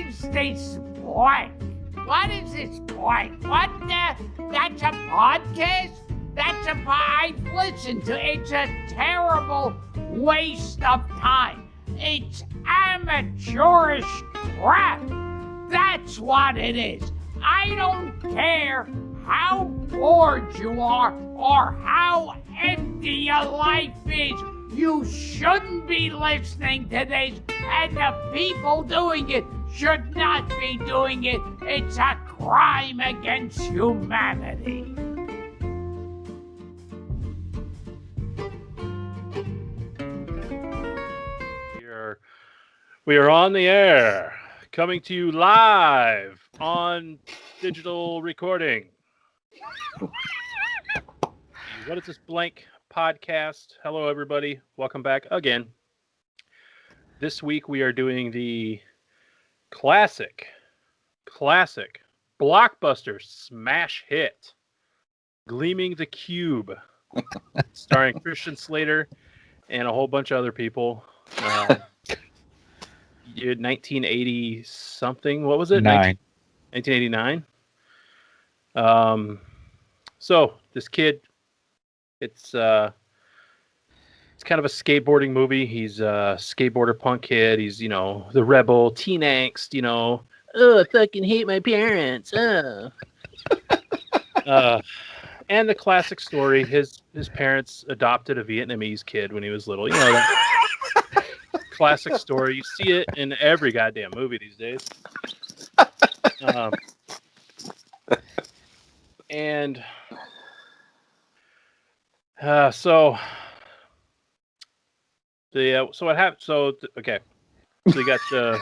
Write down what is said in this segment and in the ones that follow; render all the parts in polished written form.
is this blank? What is this blank? What the? That's a podcast? I've listened to. It's a terrible waste of time. It's amateurish crap. That's what it is. I don't care how bored you are or how empty your life is. You shouldn't be listening to this, and the people doing it should not be doing it. It's a crime against humanity. We are on the air, coming to you live on digital recording. What is this blank podcast? Hello, everybody. Welcome back again. This week we are doing the classic blockbuster smash hit, Gleaming the Cube, starring Christian Slater and a whole bunch of other people. 1980 something. What was it? 1989. So this kid, it's kind of a skateboarding movie. He's a skateboarder punk kid. He's, the rebel, teen angst, oh, I fucking hate my parents. Oh. And the classic story, his parents adopted a Vietnamese kid when he was little. That classic story. You see it in every goddamn movie these days. So what happened? So you got the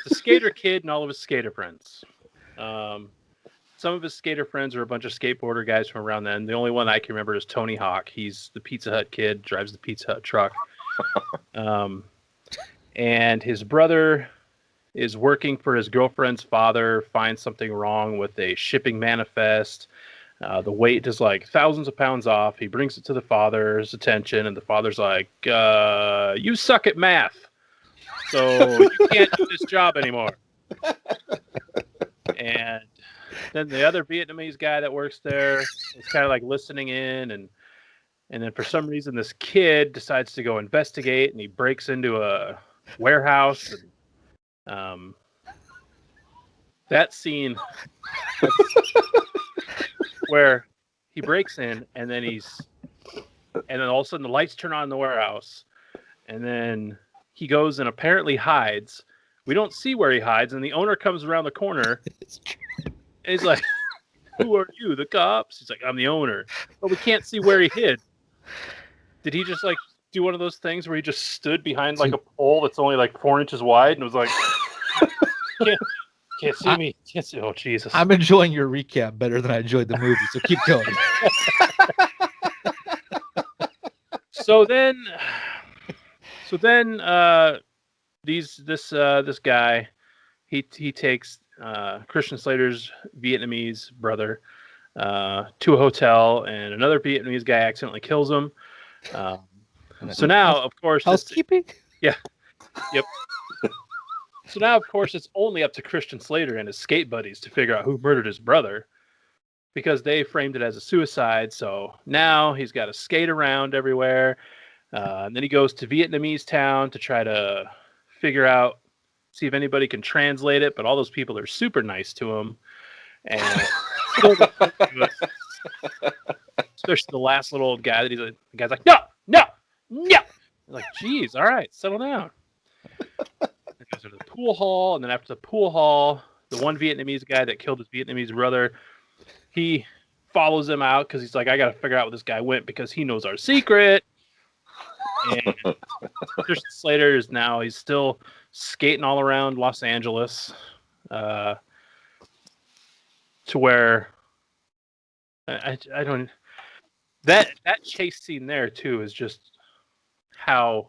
skater kid and all of his skater friends. Some of his skater friends are a bunch of skateboarder guys from around then. The only one I can remember is Tony Hawk. He's the Pizza Hut kid, drives the Pizza Hut truck. And his brother is working for his girlfriend's father, finds something wrong with a shipping manifest. The weight is like thousands of pounds off. He brings it to the father's attention, and the father's like, you suck at math, so you can't do this job anymore. And then the other Vietnamese guy that works there is kind of like listening in, and then for some reason this kid decides to go investigate, and he breaks into a warehouse. And, that scene where he breaks in, and then all of a sudden the lights turn on in the warehouse, and then he goes and apparently hides. We don't see where he hides, and the owner comes around the corner. And he's like, "Who are you? The cops?" He's like, "I'm the owner." But we can't see where he hid. Did he just do one of those things where he just stood behind like a pole that's only like 4 inches wide and was like, can't see me. Can't see. Oh, Jesus. I'm enjoying your recap better than I enjoyed the movie, so keep going. So then this guy, he takes Christian Slater's Vietnamese brother to a hotel, and another Vietnamese guy accidentally kills him. So now, of course, housekeeping. Yeah. Yep. So now, of course, it's only up to Christian Slater and his skate buddies to figure out who murdered his brother, because they framed it as a suicide. So now he's got to skate around everywhere. And then he goes to Vietnamese town to try to see if anybody can translate it. But all those people are super nice to him. And especially the last little old guy the guy's like, no. I'm like, geez, all right, settle down. He goes to the pool hall, and then after the pool hall, the one Vietnamese guy that killed his Vietnamese brother, he follows him out because he's like, I got to figure out where this guy went because he knows our secret. And Christian Slater is now, he's still skating all around Los Angeles to where I don't. That chase scene there too is just how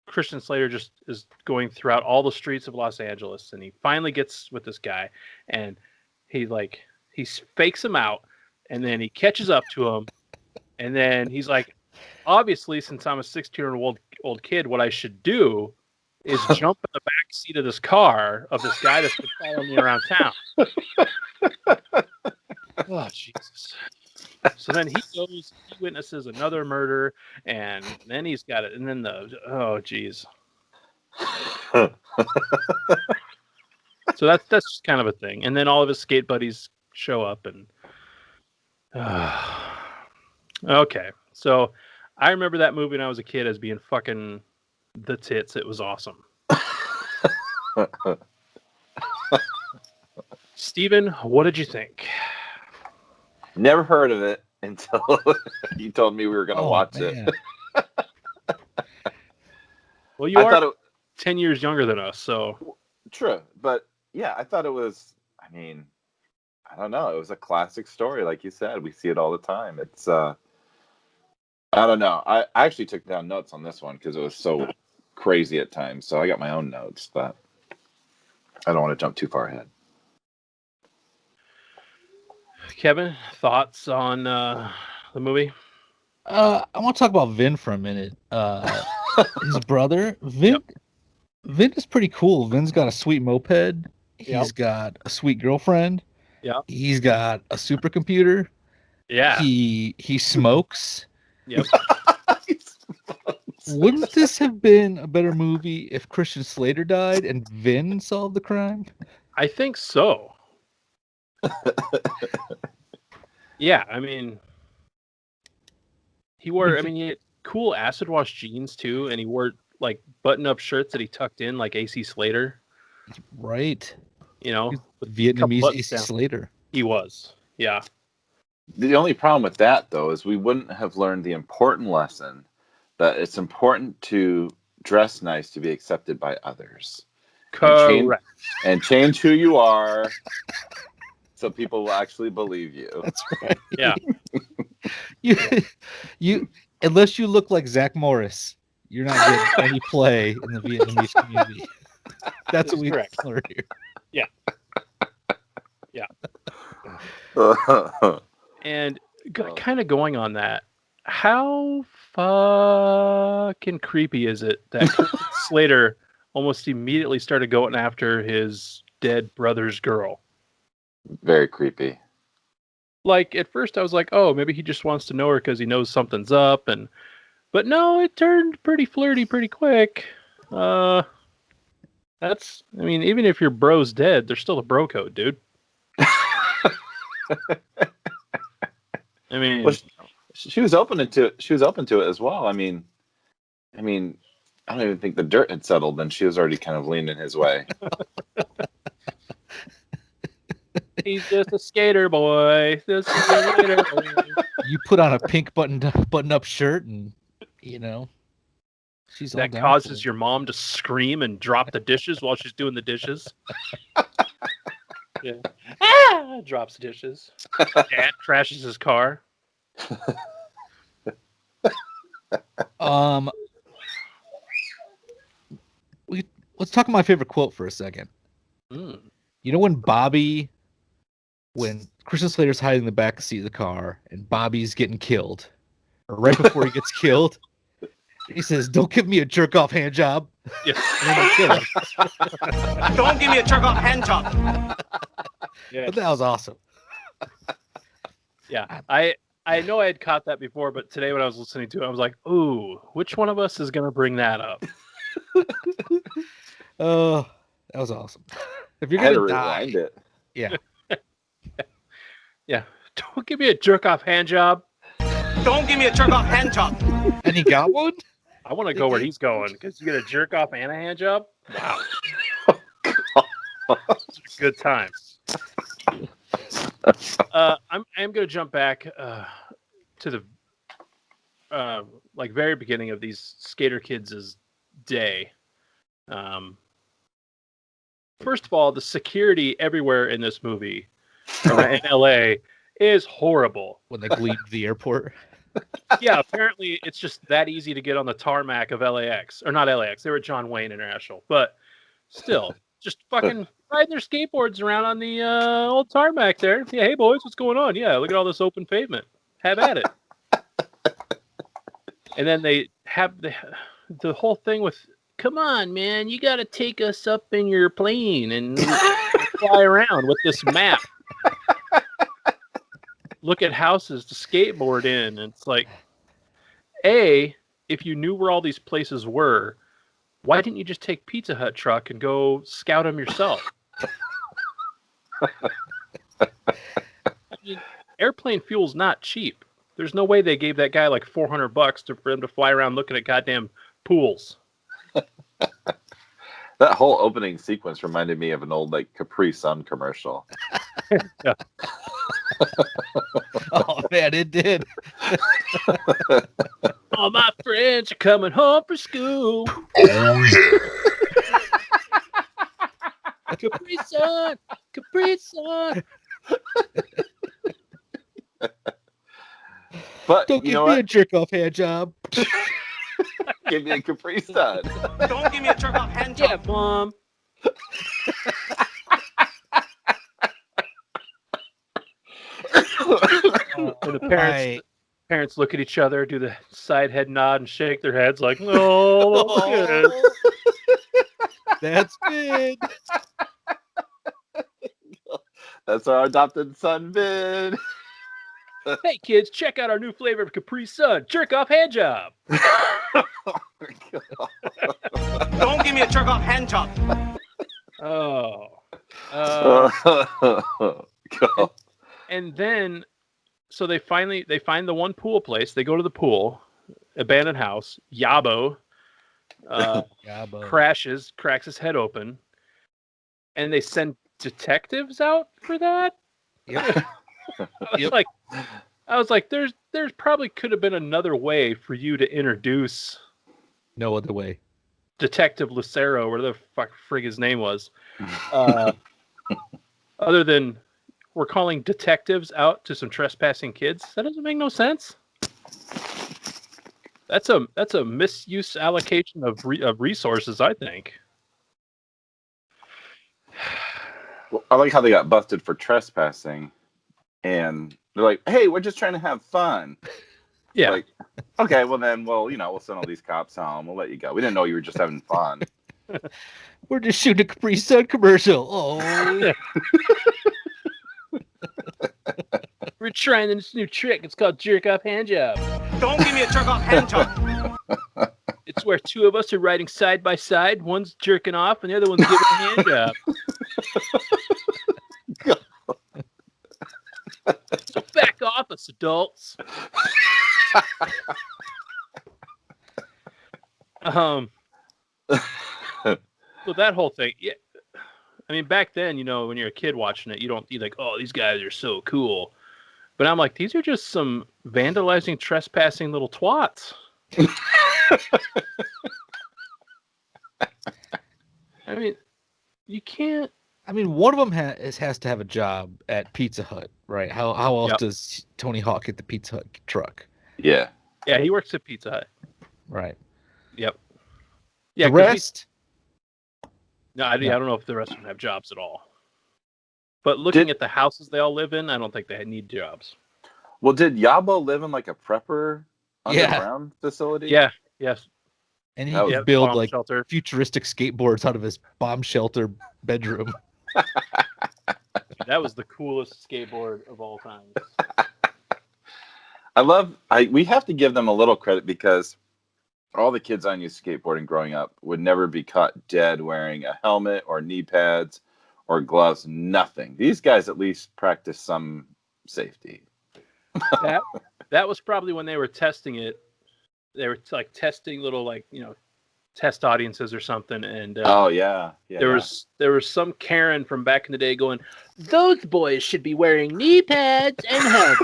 Christian Slater just is going throughout all the streets of Los Angeles, and he finally gets with this guy, and he fakes him out, and then he catches up to him, and then he's like, obviously, since I'm a 16-year-old kid, what I should do is jump in the back backseat of this car of this guy that's been following me around town. Oh, Jesus. So then he witnesses another murder, and then he's got it. And then oh, geez. So that's just kind of a thing. And then all of his skate buddies show up, and okay. So I remember that movie when I was a kid as being fucking the tits. It was awesome. Steven, what did you think? Never heard of it until you told me we were going to watch it. Well, you are 10 years younger than us, so. True, but yeah, I thought it was, I mean, I don't know. It was a classic story, like you said. We see it all the time. It's, I don't know. I actually took down notes on this one because it was so crazy at times. So I got my own notes, but I don't want to jump too far ahead. Kevin, thoughts on the movie? I want to talk about Vin for a minute. His brother, Vin. Yep. Vin is pretty cool. Vin's got a sweet moped. He's got a sweet girlfriend. Yeah. He's got a supercomputer. Yeah. He smokes. Yep. Wouldn't this have been a better movie if Christian Slater died and Vin solved the crime? I think so. Yeah, I mean, he had cool acid wash jeans too, and he wore like button-up shirts that he tucked in like AC Slater. Right. You know, with Vietnamese AC Slater. He was. Yeah. The only problem with that, though, is we wouldn't have learned the important lesson that it's important to dress nice to be accepted by others. Correct. And change who you are so people will actually believe you. That's right. Yeah. you unless you look like Zach Morris, you're not getting any play in the Vietnamese community. That's what we learned here. Yeah. Yeah. And kind of going on that, how fucking creepy is it that Slater almost immediately started going after his dead brother's girl? Very creepy. Like, at first I was like, oh, maybe he just wants to know her because he knows something's up. But no, it turned pretty flirty pretty quick. Even if your bro's dead, there's still a bro code, dude. I mean, well, she was open to it. She was open to it as well. I mean, I don't even think the dirt had settled, and she was already kind of leaning his way. He's just a skater boy. You put on a pink button-up shirt, and she's that causes your mom to scream and drop the dishes while she's doing the dishes. Yeah. Drops dishes. Dad crashes his car. Let's talk about my favorite quote for a second. You know when Christian Slater's hiding in the back seat of the car and Bobby's getting killed, or right before he gets killed, he says, "Don't give me a jerk off hand job." Yeah. Don't give me a jerk off hand job. Yeah. But that was awesome. Yeah, I know I had caught that before, but today when I was listening to it, I was like, "Ooh, which one of us is going to bring that up?" Oh, that was awesome. If you're going to rewind it, yeah, yeah. Don't give me a jerk off hand job. Don't give me a jerk off hand job. And he got one. I want to go where he's going because you get a jerk off and a hand job. Wow, good times. I'm going to jump back to the very beginning of these skater kids' day. First of all, the security everywhere in this movie in LA is horrible. When they gleamed the airport. Yeah, apparently it's just that easy to get on the tarmac of LAX. Or not LAX, they were at John Wayne International. But still, just fucking riding their skateboards around on the old tarmac there. Yeah, hey boys, what's going on? Yeah, look at all this open pavement. Have at it. And then they have the whole thing with come on, man, you got to take us up in your plane and fly around with this map. Look at houses to skateboard in. And it's like, A, if you knew where all these places were, why didn't you just take Pizza Hut truck and go scout them yourself? I mean, airplane fuel's not cheap. There's no way they gave that guy like $400 for him to fly around looking at goddamn pools. That whole opening sequence reminded me of an old like Capri Sun commercial. Yeah. Oh man, it did. All my friends are coming home from school. Capri Sun, Capri Sun. But Don't you give know me a what? jerk off hand job. Give me a Capri Sun. Don't give me a jerk off hand Yeah, job. Mom. And the parents look at each other, do the side head nod, and shake their heads like, "No, Oh, that's good. That's our adopted son, Vin. Hey kids, check out our new flavor of Capri Sun, jerk off hand job." Don't give me a jerk off hand job. Oh. God. And then, so they find the one pool place. They go to the pool, abandoned house. Yabo cracks his head open, and they send detectives out for that. Yep. I was like, there's probably could have been another way for you to introduce No other way. Detective Lucero, where the frig his name was, other than we're calling detectives out to some trespassing kids. That doesn't make no sense. That's a misuse allocation of resources, I think. Well, I like how they got busted for trespassing, and they're like, "Hey, we're just trying to have fun." Yeah. Like, okay, well then, we'll send all these cops home. We'll let you go. We didn't know you were just having fun. We're just shooting a Capri Sun commercial. Oh, We're trying this new trick. It's called jerk off hand job. Don't give me a jerk off hand job. It's where two of us are riding side by side. One's jerking off, and the other one's giving a hand job. So back off us, adults. So that whole thing, yeah. I mean, back then, when you're a kid watching it, you like, oh, these guys are so cool. But I'm like, these are just some vandalizing, trespassing little twats. I mean, you can't. I mean, one of them has to have a job at Pizza Hut, right? How else does Tony Hawk get the Pizza Hut truck? Yeah. Yeah, he works at Pizza Hut. Right. Yep. Yeah. The rest? I don't know if the rest of them have jobs at all. But looking at the houses they all live in, I don't think they need jobs. Well, did Yabo live in like a prepper underground facility? Yeah. Yes. And he could build like shelter. futuristic skateboards out of his bomb shelter bedroom. That was the coolest skateboard of all time. We have to give them a little credit because all the kids I knew skateboarding growing up would never be caught dead wearing a helmet or knee pads or gloves, nothing. These guys at least practice some safety. That was probably when they were testing it. They were like testing little test audiences or something, and there was some Karen from back in the day going, "Those boys should be wearing knee pads and helmets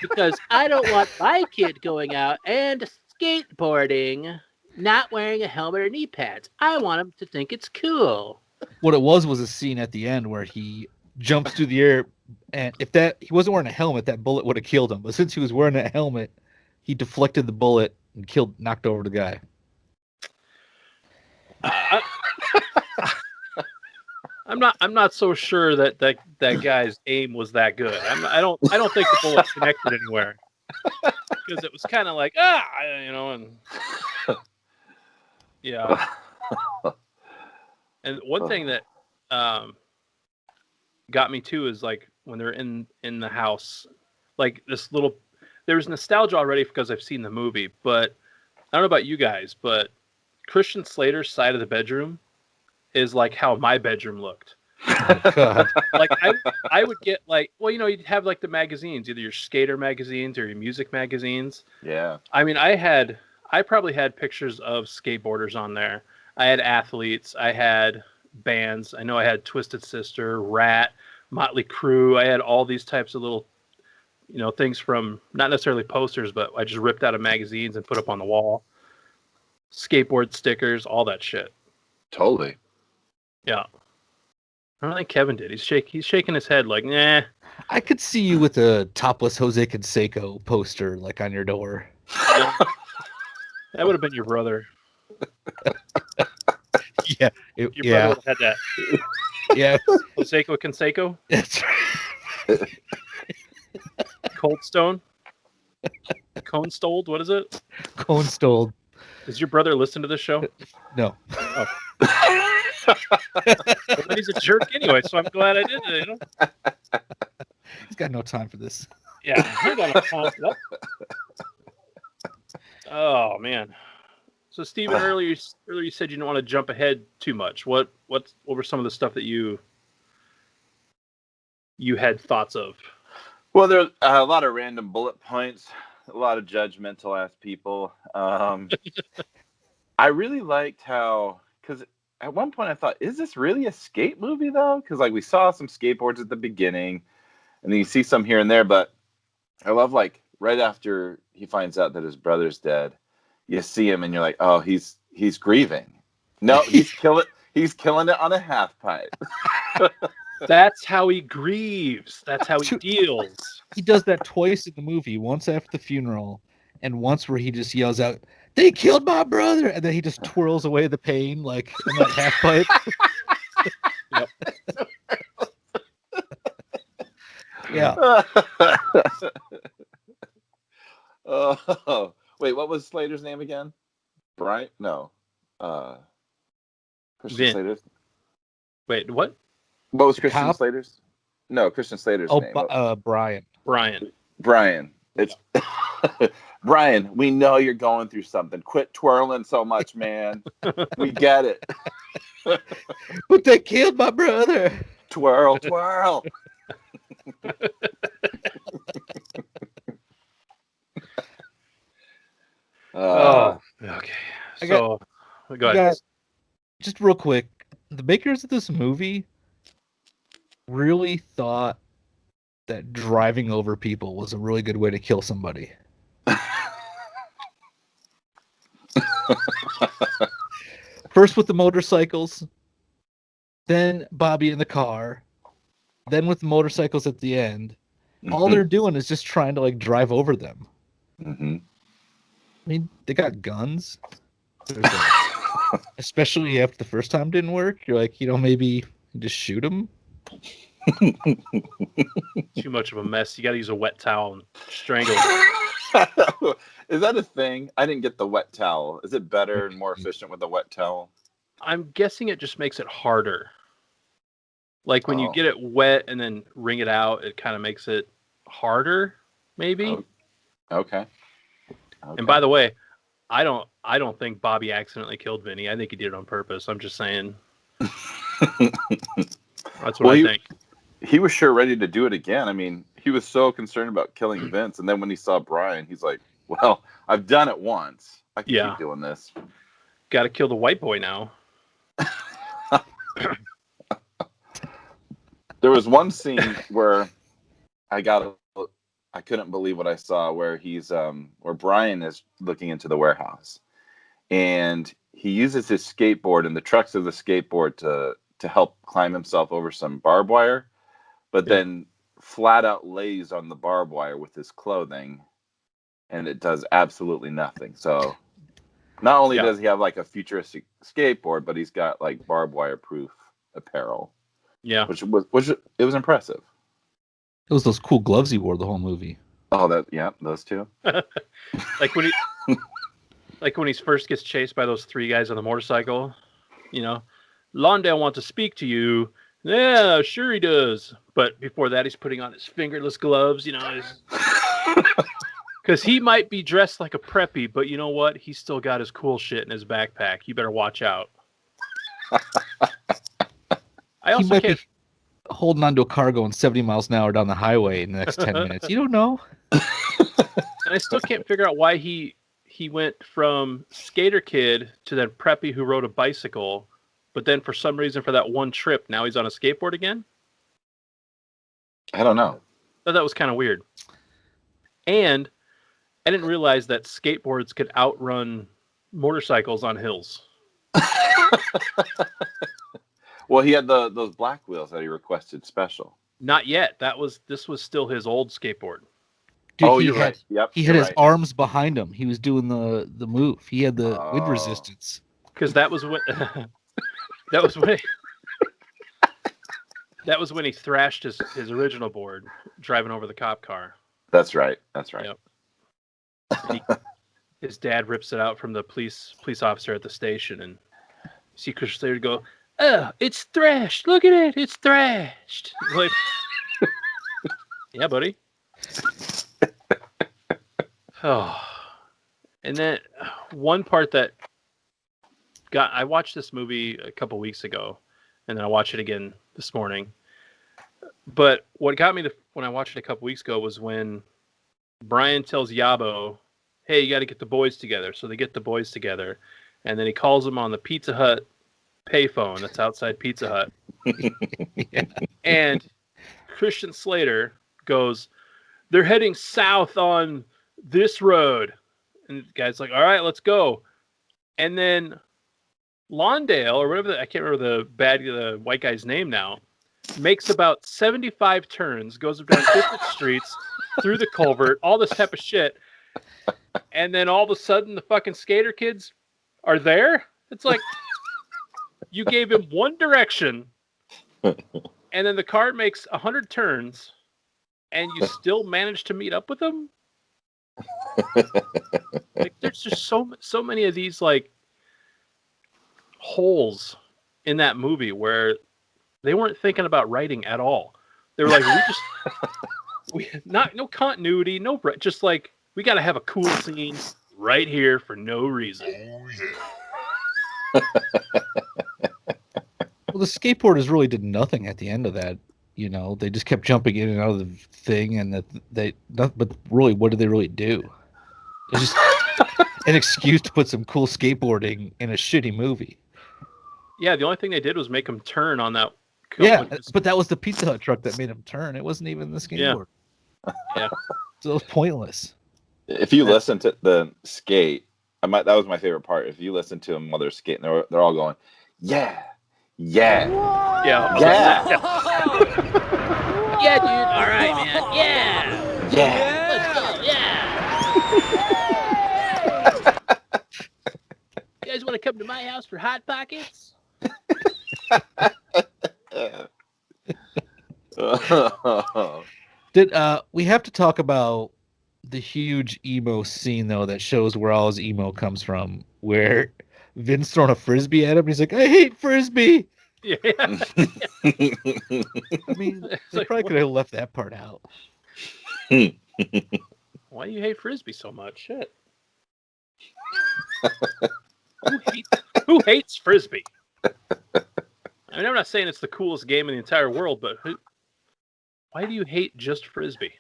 because I don't want my kid going out and skateboarding not wearing a helmet or knee pads. I want him to think it's cool." What it was a scene at the end where he jumps through the air, and if he wasn't wearing a helmet, that bullet would have killed him. But since he was wearing a helmet, he deflected the bullet and knocked over the guy. I'm not so sure that guy's aim was that good. I don't think the bullet connected anywhere because it was kind of like and yeah. And one thing that got me too is like when they're in the house, like this little. There's nostalgia already because I've seen the movie, but I don't know about you guys, but Christian Slater's side of the bedroom is like how my bedroom looked. Oh, God. Like I would get like, well, you'd have like the magazines, either your skater magazines or your music magazines. Yeah. I mean, I probably had pictures of skateboarders on there. I had athletes. I had bands. I know I had Twisted Sister, Rat, Motley Crue. I had all these types of little, things from not necessarily posters, but I just ripped out of magazines and put up on the wall. Skateboard stickers, all that shit. Totally. Yeah. I don't think Kevin did. He's shaking his head like, nah. I could see you with a topless Jose Canseco poster like on your door. That would have been your brother. Yeah. Your brother would have had that. Yeah. Canseco? That's right. Cold Stone? Cone Stoled? What is it? Cone Stoled. Does your brother listen to this show? No. Oh. Well, he's a jerk anyway, so I'm glad I did it. He's got no time for this. Yeah, I got no time for that. Oh man. So Steven, earlier you said you didn't want to jump ahead too much. What were some of the stuff that you had thoughts of? Well, there's a lot of random bullet points, a lot of judgmental ass people. I really liked how, because at one point I thought, is this really a skate movie though? Because like we saw some skateboards at the beginning, and then you see some here and there. But I love like right after he finds out that his brother's dead, you see him and you're like, oh, he's grieving. No, he's killing it on a half pipe. That's how he grieves. That's how he deals. He does that twice in the movie. Once after the funeral, and once where he just yells out, "They killed my brother!" and then he just twirls away the pain like in that half pipe. Yep. Yeah. Oh, wait, what was Slater's name again? Brian? No. Christian Vin. Slater's. Wait, what? What was Christian Cop? Slater's? No, Christian Slater's name. Brian. Brian. It's Brian. We know you're going through something. Quit twirling so much, man. We get it. But they killed my brother. Twirl, twirl. Okay. So, go ahead. Guys, just real quick, the makers of this movie really thought that driving over people was a really good way to kill somebody. First with the motorcycles, then Bobby in the car, then with the motorcycles at the end. All they're doing is just trying to like drive over them. Mm-hmm. I mean, they got guns. Especially after the first time didn't work. You're like, maybe just shoot them. Too much of a mess. You got to use a wet towel and strangle. Is that a thing? I didn't get the wet towel. Is it better and more efficient with a wet towel? I'm guessing it just makes it harder. Like when you get it wet and then wring it out, it kind of makes it harder, maybe. Okay. And by the way, I don't think Bobby accidentally killed Vinny. I think he did it on purpose. I'm just saying. That's what I think. He was sure ready to do it again. I mean, he was so concerned about killing Vince, and then when he saw Brian, he's like, "Well, I've done it once. I can keep doing this. Got to kill the white boy now." There was one scene where I couldn't believe what I saw, where where Brian is looking into the warehouse, and he uses his skateboard and the trucks of the skateboard to help climb himself over some barbed wire, but then flat out lays on the barbed wire with his clothing, and it does absolutely nothing. So not only does he have like a futuristic skateboard, but he's got like barbed wire proof apparel. Yeah, which it was impressive. It was those cool gloves he wore the whole movie. Oh, those two. Like when he first gets chased by those three guys on the motorcycle. You know, Lawndale wants to speak to you. Yeah, sure he does. But before that, he's putting on his fingerless gloves, you know, because he might be dressed like a preppy, but you know what? He's still got his cool shit in his backpack. You better watch out. I He also might can't. be holding onto a car going 70 miles an hour down the highway in the next 10 minutes. You don't know. And I still can't figure out why he went from skater kid to then preppy who rode a bicycle, but then for some reason for that one trip, now he's on a skateboard again. I don't know. So that was kind of weird. And I didn't realize that skateboards could outrun motorcycles on hills. Well, he had those black wheels that he requested special. Not yet. This was still his old skateboard. Dude, Oh, he you're had, right. Yep. He had you're his right. arms behind him. He was doing the move. He had the wind Oh. resistance. Because that was what that was when that was when he thrashed his original board driving over the cop car. That's right. That's right. Yep. His dad rips it out from the police officer at the station, and you see Christian Slater go, "Oh, it's thrashed! Look at it, it's thrashed!" Like, yeah, buddy. Oh, and then one part that I watched this movie a couple weeks ago, and then I watched it again this morning. But what got me when I watched it a couple weeks ago was when Brian tells Yabo, "Hey, you got to get the boys together." So they get the boys together, and then he calls them on the Pizza Hut payphone that's outside Pizza Hut. Yeah. And Christian Slater goes, "They're heading south on this road." And the guy's like, "All right, let's go." And then Lawndale, or whatever, I can't remember the white guy's name now, makes about 75 turns, goes down different streets, through the culvert, all this type of shit. And then all of a sudden, the fucking skater kids are there. It's like, you gave him one direction, and then the car makes 100 turns, and you still manage to meet up with them? Like, there's just so many of these, like, holes in that movie where they weren't thinking about writing at all. They were like, no continuity, just like, we got to have a cool scene right here for no reason. Well, the skateboarders really did nothing at the end of that. You know, they just kept jumping in and out of the thing, and but really, what did they really do? It's just an excuse to put some cool skateboarding in a shitty movie. Yeah, the only thing they did was make them turn on that. Yeah, but that was the Pizza Hut truck that made him turn. It wasn't even the skateboard. Yeah. So it was pointless. If you listen to the skate, that was my favorite part. If you listen to them while they're skating, they're all going, "Yeah, yeah, Yeah. yeah, Yeah, dude. All right, man. Yeah. yeah." Let's go. Yeah. You guys want to come to my house for Hot Pockets? We have to talk about the huge emo scene though that shows where all his emo comes from, where Vin's throwing a frisbee at him and he's like, "I hate frisbee." Yeah. I mean, It's they like, probably could have left that part out. Why do you hate frisbee so much? Shit. Who hates frisbee? I mean, I'm not saying it's the coolest game in the entire world, but why do you hate just frisbee?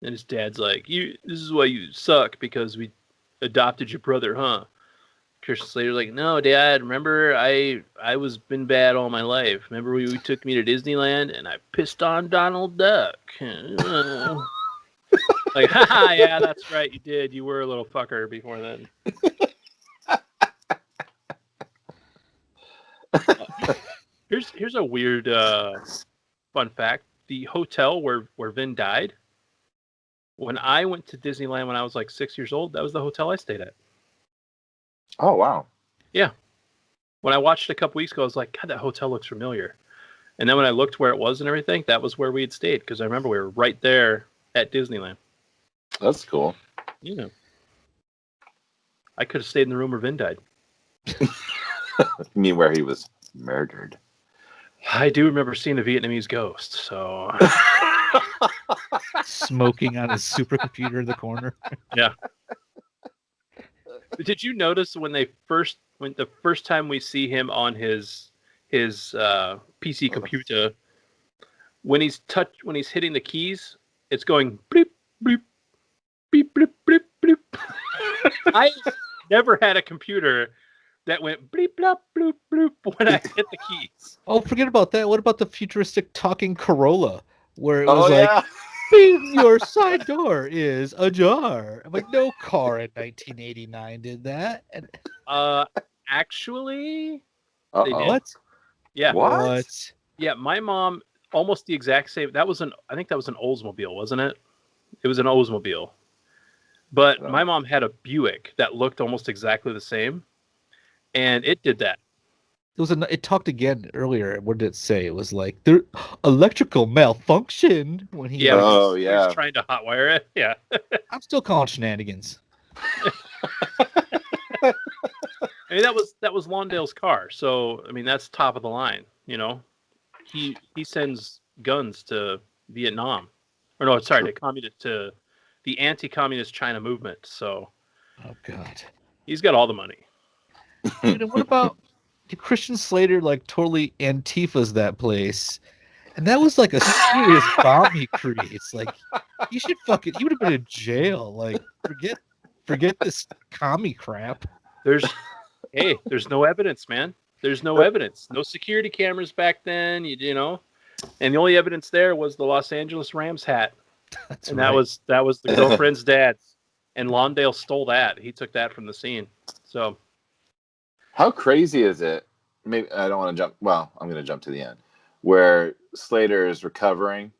And his dad's like, this is why you suck, because we adopted your brother, huh? Christian Slater's like, "No, Dad, remember I was been bad all my life. Remember we took me to Disneyland and I pissed on Donald Duck." Like, haha, yeah, that's right, you did. You were a little fucker before then. Here's a weird fun fact. The hotel where Vin died, when I went to Disneyland when I was like 6 years old, that was the hotel I stayed at. Oh, wow. Yeah. When I watched it a couple weeks ago, I was like, God, that hotel looks familiar. And then when I looked where it was and everything, that was where we had stayed, because I remember we were right there at Disneyland. That's cool. Yeah. I could have stayed in the room where Vin died. You mean where he was murdered? I do remember seeing a Vietnamese ghost, so Smoking on his supercomputer in the corner. yeah. But did you notice when the first time we see him on his PC computer, when he's hitting the keys, it's going bleep bleep beep bleep bleep bleep. I never had a computer that went bleep blop bloop bloop when I hit the keys. Oh, forget about that. What about the futuristic talking Corolla, where it was yeah. "Beep, your side door is ajar"? I'm like, no car in 1989 did that. And Actually, Uh-oh. they did. what? Yeah. What? Yeah, my mom almost the exact same. I think that was an Oldsmobile, wasn't it? It was an Oldsmobile. But my mom had a Buick that looked almost exactly the same, and it did that. It talked again earlier. What did it say? It was like the electrical malfunction when he. Yeah, Oh, he yeah. was trying to hotwire it. Yeah. I'm still calling shenanigans. I mean, that was Lawndale's car, so I mean that's top of the line. You know, he sends guns to Vietnam, or no, sorry, to the anti-communist China movement. So, Oh God. he's got all the money. Dude, and what about Christian Slater? Like totally Antifa's that place, and that was like a serious bomb he creates. Like he should he would have been in jail. Like forget this commie crap. There's no evidence, man. There's no evidence. No security cameras back then. You know, and the only evidence there was the Los Angeles Rams hat, That's and right. that was the girlfriend's dad's. And Lawndale stole that. He took that from the scene. So. How crazy is it? Maybe I don't want to jump. Well, I'm going to jump to the end where Slater is recovering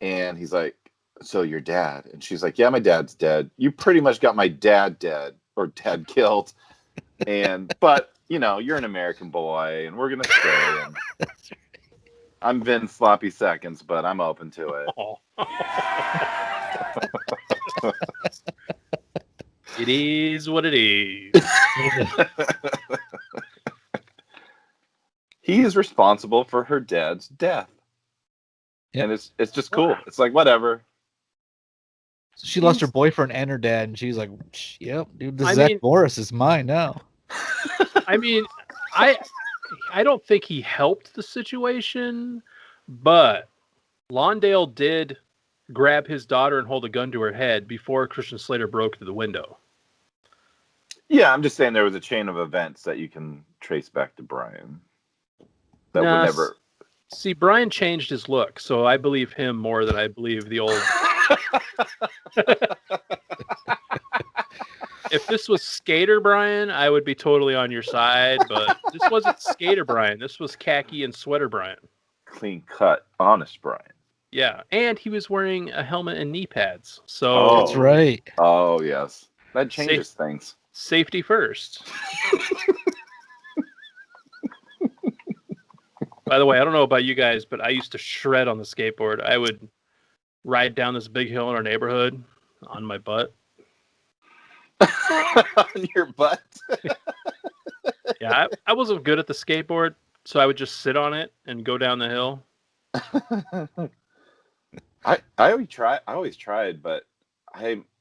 and he's like, "So your dad?" And she's like, "Yeah, my dad's dead. You pretty much got my dad dead or dad killed." But you know, you're an American boy and we're going to stay. And I'm Vin Sloppy Seconds, but I'm open to it. Oh. It is what it is. He is responsible for her dad's death. Yep. And it's just cool. It's like, whatever. So she lost her boyfriend and her dad, and she's like, "Yep, dude, Zach Morris is mine now." I mean, I don't think he helped the situation, but Lawndale did grab his daughter and hold a gun to her head before Christian Slater broke through the window. Yeah, I'm just saying there was a chain of events that you can trace back to Brian. That would never. See, Brian changed his look, so I believe him more than I believe the old. If this was Skater Brian, I would be totally on your side, but this wasn't Skater Brian. This was khaki and sweater Brian. Clean cut, honest Brian. Yeah, and he was wearing a helmet and knee pads. So That's right. Oh, yes. That changes things. Safety first. By the way, I don't know about you guys, but I used to shred on the skateboard. I would ride down this big hill in our neighborhood on my butt. On your butt? Yeah, I wasn't good at the skateboard, so I would just sit on it and go down the hill. I always tried, but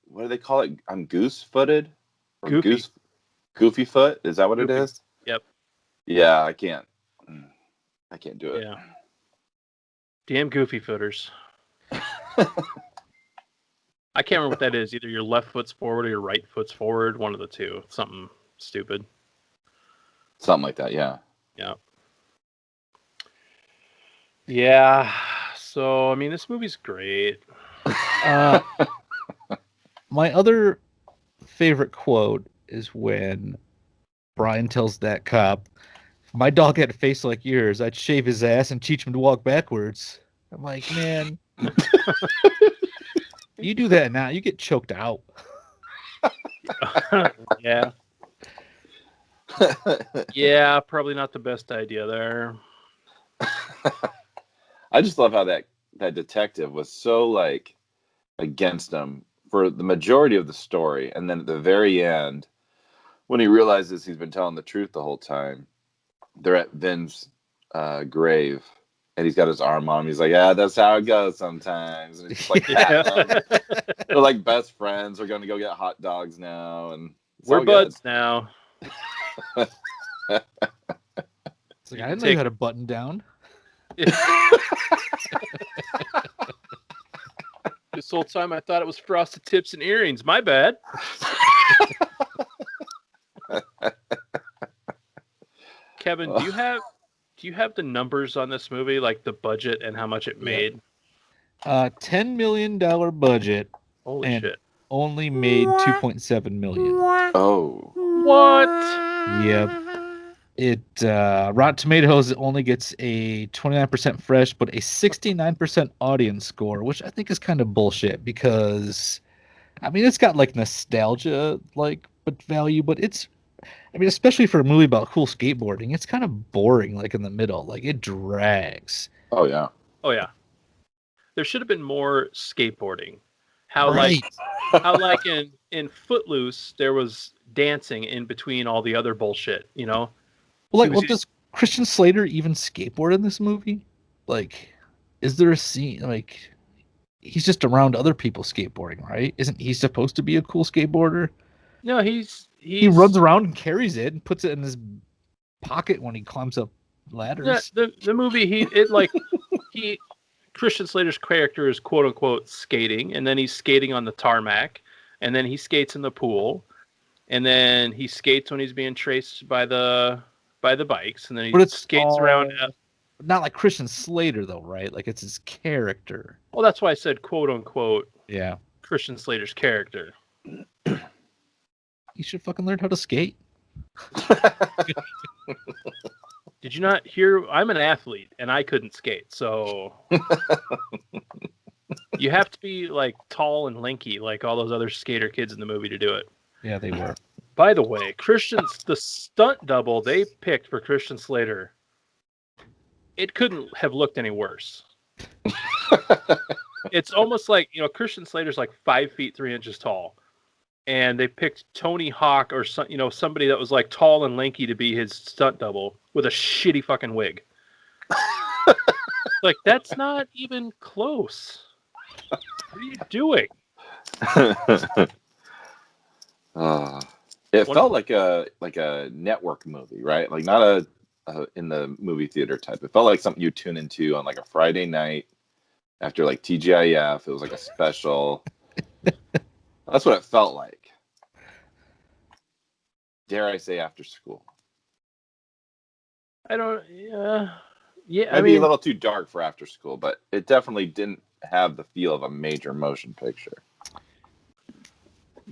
what do they call it? I'm goose-footed? Or Goofy. Goofy foot? Is that what Goofy. it is? Yep. Yeah, I can't do it. Yeah. Damn goofy footers. I can't remember what that is. Either your left foot's forward or your right foot's forward. One of the two. Something stupid. Something like that, yeah. Yeah. Yeah. So, I mean, this movie's great. My other favorite quote is when Brian tells that cop, "If my dog had a face like yours, I'd shave his ass and teach him to walk backwards." I'm like, man, you do that now, you get choked out. Yeah. Yeah, probably not the best idea there. I just love how that detective was so like against him for the majority of the story, and then at the very end, when he realizes he's been telling the truth the whole time, they're at Vin's grave, and he's got his arm on him. He's like, "Yeah, that's how it goes sometimes." And it's like, they're like best friends. We're going to go get hot dogs now, and we're buds now. It's like, I didn't know you had a button down. This whole time I thought it was frosted tips and earrings. My bad. Kevin, do you have the numbers on this movie, like the budget and how much it made? $10 million budget. Holy and shit. only made 2.7 million. Oh. What? Yep. It Rotten Tomatoes only gets a 29% fresh, but a 69% audience score, which I think is kind of bullshit because, I mean, it's got like nostalgia but value, but it's, I mean, especially for a movie about cool skateboarding, it's kind of boring. Like in the middle, like it drags. Oh yeah. Oh yeah. There should have been more skateboarding. How Right. like in Footloose there was dancing in between all the other bullshit, you know? Well, like, does Christian Slater even skateboard in this movie? Like, is there a scene like he's just around other people skateboarding, right? Isn't he supposed to be a cool skateboarder? No, He runs around and carries it and puts it in his pocket when he climbs up ladders. Yeah, the movie Christian Slater's character is quote unquote skating, and then he's skating on the tarmac, and then he skates in the pool, and then he skates when he's being chased by the bikes, and then he skates around. Not like Christian Slater though, right? Like it's his character. Well, that's why I said quote unquote. Yeah. Christian Slater's character. He should fucking learn how to skate. Did you not hear? I'm an athlete and I couldn't skate, so you have to be like tall and lanky, like all those other skater kids in the movie to do it. Yeah, they were. By the way, the stunt double they picked for Christian Slater, it couldn't have looked any worse. It's almost like, you know, Christian Slater's like 5 feet 3 inches tall, and they picked Tony Hawk or some, you know, somebody that was like tall and lanky to be his stunt double with a shitty fucking wig. Like, that's not even close. What are you doing? It felt like a network movie, right? Like not a in the movie theater type. It felt like something you tune into on like a Friday night after like TGIF. It was like a special. That's what it felt like. Dare I say after school? I don't. Yeah. I mean, a little too dark for after school, but it definitely didn't have the feel of a major motion picture.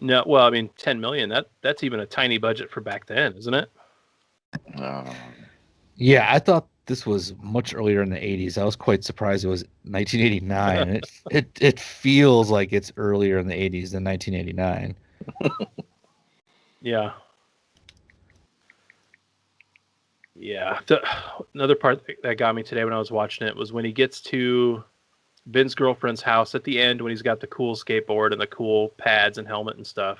No, well, I mean, 10 million. That's even a tiny budget for back then, isn't it? Yeah, I thought this was much earlier in the 80s. I was quite surprised it was 1989. It feels like it's earlier in the 80s than 1989. Yeah. Yeah. Another part that got me today when I was watching it was when he gets to Ben's girlfriend's house at the end, when he's got the cool skateboard and the cool pads and helmet and stuff,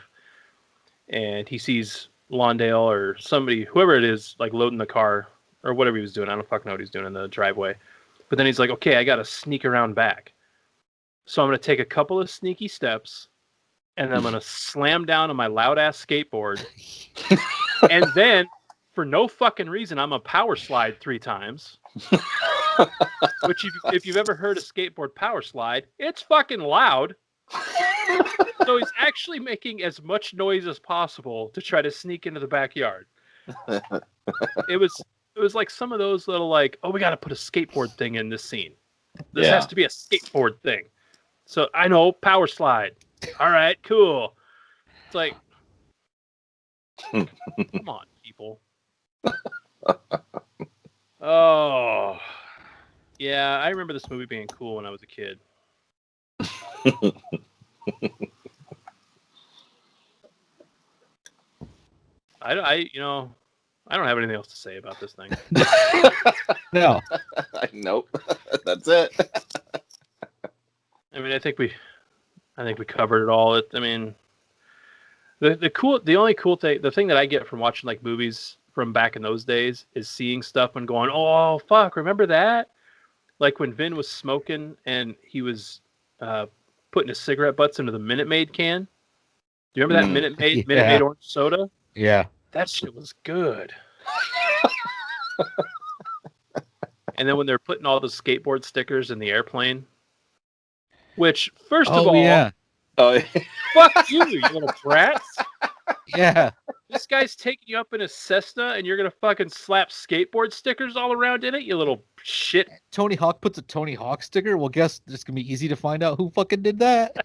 and he sees Lawndale or somebody, whoever it is, like loading the car or whatever he was doing. I don't fucking know what he's doing in the driveway. But then he's like, okay, I got to sneak around back. So I'm going to take a couple of sneaky steps, and I'm going to slam down on my loud-ass skateboard. And then, for no fucking reason, I'm going to power slide 3 times. Which, if you've ever heard a skateboard power slide, it's fucking loud. So he's actually making as much noise as possible to try to sneak into the backyard. It was like some of those little like, oh, we got to put a skateboard thing in this scene. This has to be a skateboard thing. So I know, power slide. All right, cool. It's like, come on, people. Oh, yeah, I remember this movie being cool when I was a kid. I don't have anything else to say about this thing. No. Nope. That's it. I mean, I think I think we covered it all. I mean, the only cool thing, the thing that I get from watching like movies from back in those days is seeing stuff and going, oh fuck, remember that? Like when Vin was smoking and he was putting his cigarette butts into the Minute Maid can. Do you remember that Minute Maid orange soda? Yeah. That shit was good. And then when they're putting all the skateboard stickers in the airplane, which first of all, yeah. Oh, fuck you, you little brats. Yeah. This guy's taking you up in a Cessna and you're going to fucking slap skateboard stickers all around in it, you little shit. Tony Hawk puts a Tony Hawk sticker. Well, guess it's going to be easy to find out who fucking did that.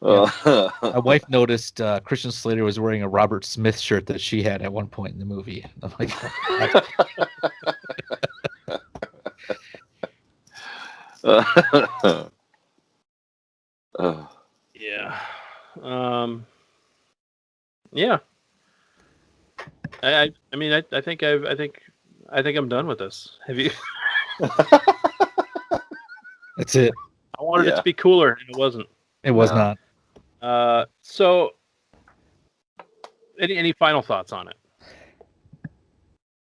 My wife noticed Christian Slater was wearing a Robert Smith shirt that she had at one point in the movie. I'm like, yeah. Yeah. I mean, I think I'm done with this. Have you? that's it. I wanted it to be cooler, and it wasn't. It was not. So, any final thoughts on it?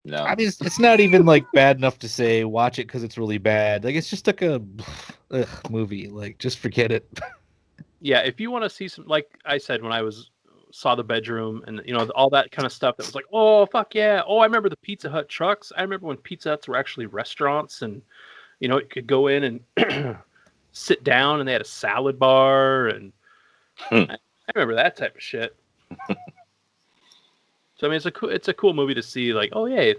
No. I mean, it's not even like bad enough to say watch it because it's really bad. Like it's just like a movie. Like just forget it. Yeah, if you want to see some, like I said when I saw the bedroom and all that kind of stuff that was like, oh fuck yeah, oh I remember the Pizza Hut trucks. I remember when Pizza Huts were actually restaurants and you could go in and sit down and they had a salad bar and I remember that type of shit. So I mean, it's a cool movie to see. Like, oh yeah,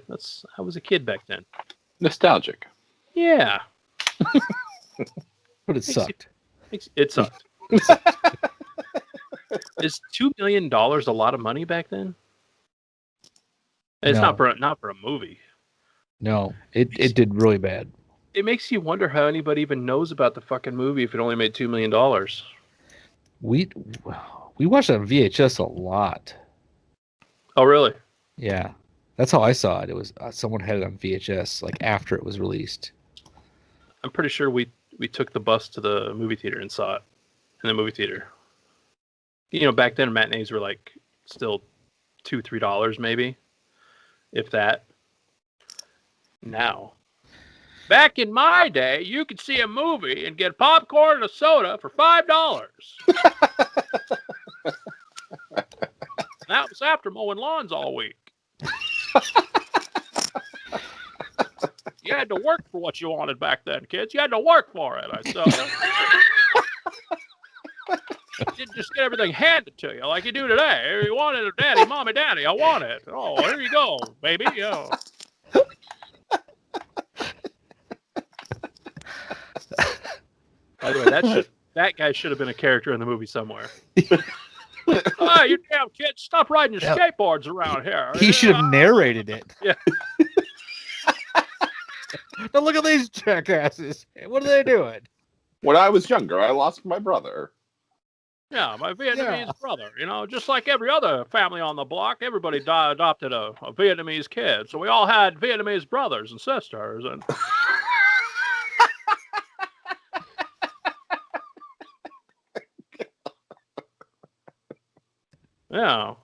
I was a kid back then. Nostalgic. Yeah, But it sucked. It sucked. Is $2 million a lot of money back then? It's No. not for a movie. No, it did really bad. It makes you wonder how anybody even knows about the fucking movie if it only made $2 million. We watched it on VHS a lot. Oh, really? Yeah, that's how I saw it. It was someone had it on VHS like after it was released. I'm pretty sure we took the bus to the movie theater and saw it in the movie theater. Back then matinees were like still $2-3 maybe, if that. Now, back in my day, you could see a movie and get popcorn and a soda for $5. That was after mowing lawns all week. You had to work for what you wanted back then, kids. You had to work for it. I said. You didn't just get everything handed to you like you do today. You wanted it, daddy, mommy, daddy. I want it. Oh, here you go, baby. Oh. By the way, that guy should have been a character in the movie somewhere. Oh, you damn kids, stop riding your skateboards around here. He should have narrated it. Yeah. Now look at these jackasses. What are they doing? When I was younger, I lost my brother. Yeah, my Vietnamese brother. Just like every other family on the block, everybody adopted a Vietnamese kid. So we all had Vietnamese brothers and sisters. And yeah.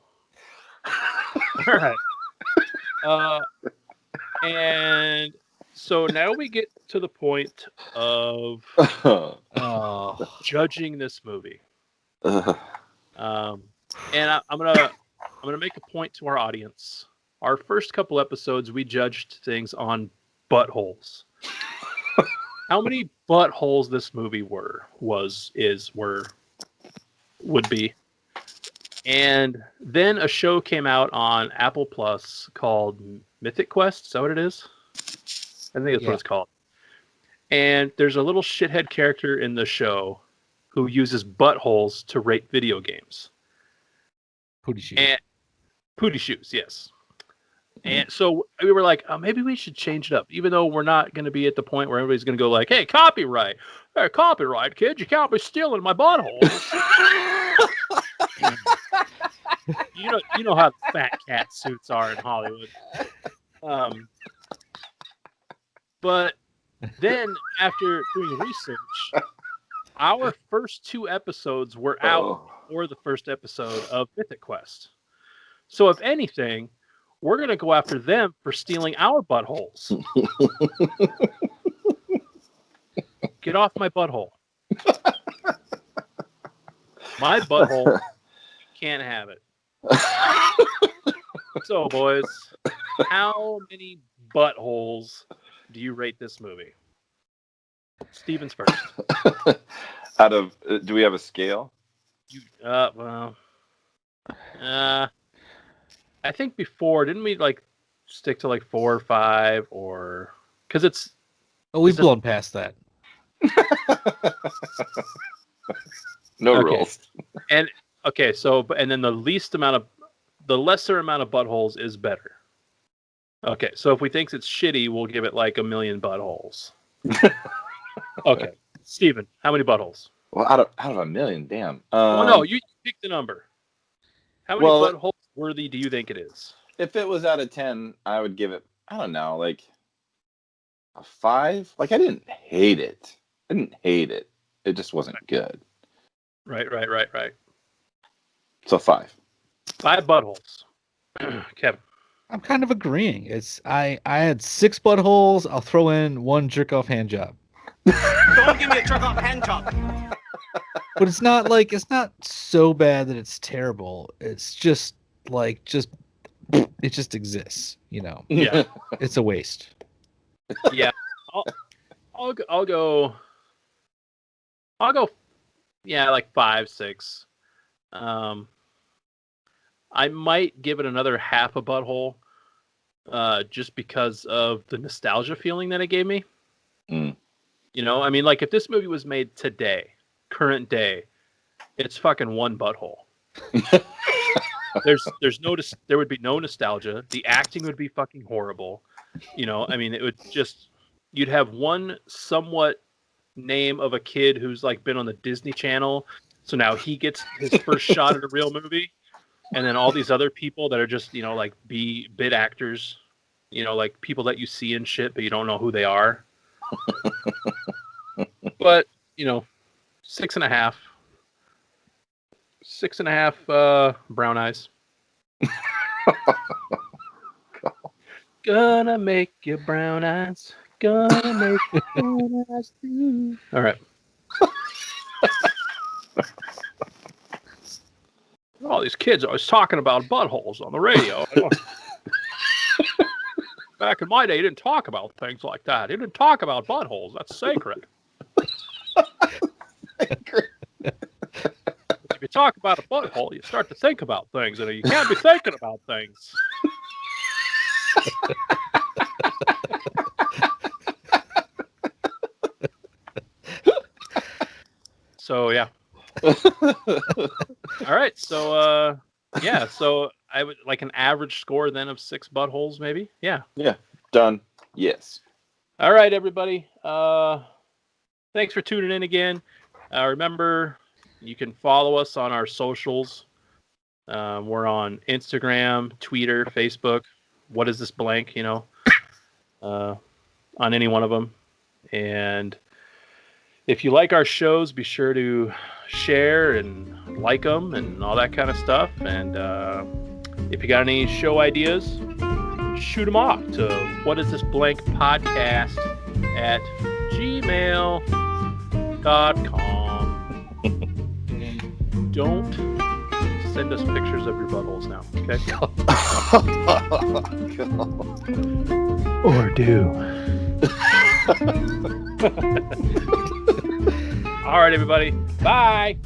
All right. And so now we get to the point of judging this movie. And I'm gonna make a point to our audience. Our first couple episodes, we judged things on buttholes. How many buttholes this movie would be. And then a show came out on Apple Plus called Mythic Quest. Is that what it is? I think that's what it's called. And there's a little shithead character in the show who uses buttholes to rate video games. Pooty shoes. And Pooty shoes, yes. And so we were like, maybe we should change it up, even though we're not going to be at the point where everybody's going to go like, hey, copyright, kid, you can't be stealing my butthole. You know how the fat cat suits are in Hollywood. But then, after doing research, our first 2 episodes were out before the first episode of Mythic Quest. So, if anything, we're going to go after them for stealing our buttholes. Get off my butthole. My butthole, you can't have it. So, boys, how many buttholes do you rate this movie? Steven's first. Out of, do we have a scale? I think before, didn't we like stick to like 4 or 5, or because it's? Oh, we've blown past that. No rules. And okay, so and then the lesser amount of buttholes is better. Okay, so if we think it's shitty, we'll give it like 1,000,000 buttholes. Okay, Steven, how many buttholes? Well, out of 1,000,000, damn. Well, no, you pick the number. How many buttholes worthy do you think it is? If it was out of 10, I would give it, I don't know, like a 5. Like, I didn't hate it. It just wasn't good. Right. So 5. 5 buttholes. Kevin. I'm kind of agreeing. I had 6 buttholes. I'll throw in 1 jerk off hand job. Don't give me a jerk off hand job. But it's not so bad that it's terrible. It's just it just exists, you know. Yeah. It's a waste. Yeah. I'll go. Yeah, like 5, 6. I might give it another half a butthole, just because of the nostalgia feeling that it gave me. Mm. You know, I mean, like if this movie was made today, current day, it's fucking 1 butthole. There would be no nostalgia. The acting would be fucking horrible. You know, I mean, it would just, you'd have one somewhat name of a kid who's like been on the Disney Channel, so now he gets his first shot at a real movie, and then all these other people that are just, you know, like bit actors, you know, like people that you see in shit but you don't know who they are. But you know, 6.5 brown eyes. Gonna make your brown eyes. Gonna make your brown eyes too. All right. All these kids are always talking about buttholes on the radio. Back in my day, you didn't talk about things like that. You didn't talk about buttholes. That's sacred. If you talk about a butthole, you start to think about things, and you can't be thinking about things. So yeah. All right. So yeah. So I would like an average score then of 6 buttholes, maybe. Yeah. Yeah. Done. Yes. All right, everybody. Thanks for tuning in again. Remember, you can follow us on our socials. We're on Instagram, Twitter, Facebook. What is this blank? You know, on any one of them. And if you like our shows, be sure to share and like them and all that kind of stuff. And if you got any show ideas, shoot them off to whatisthисblankpodcast@gmail.com. Don't send us pictures of your buttholes now, okay? Or do. All right, everybody. Bye.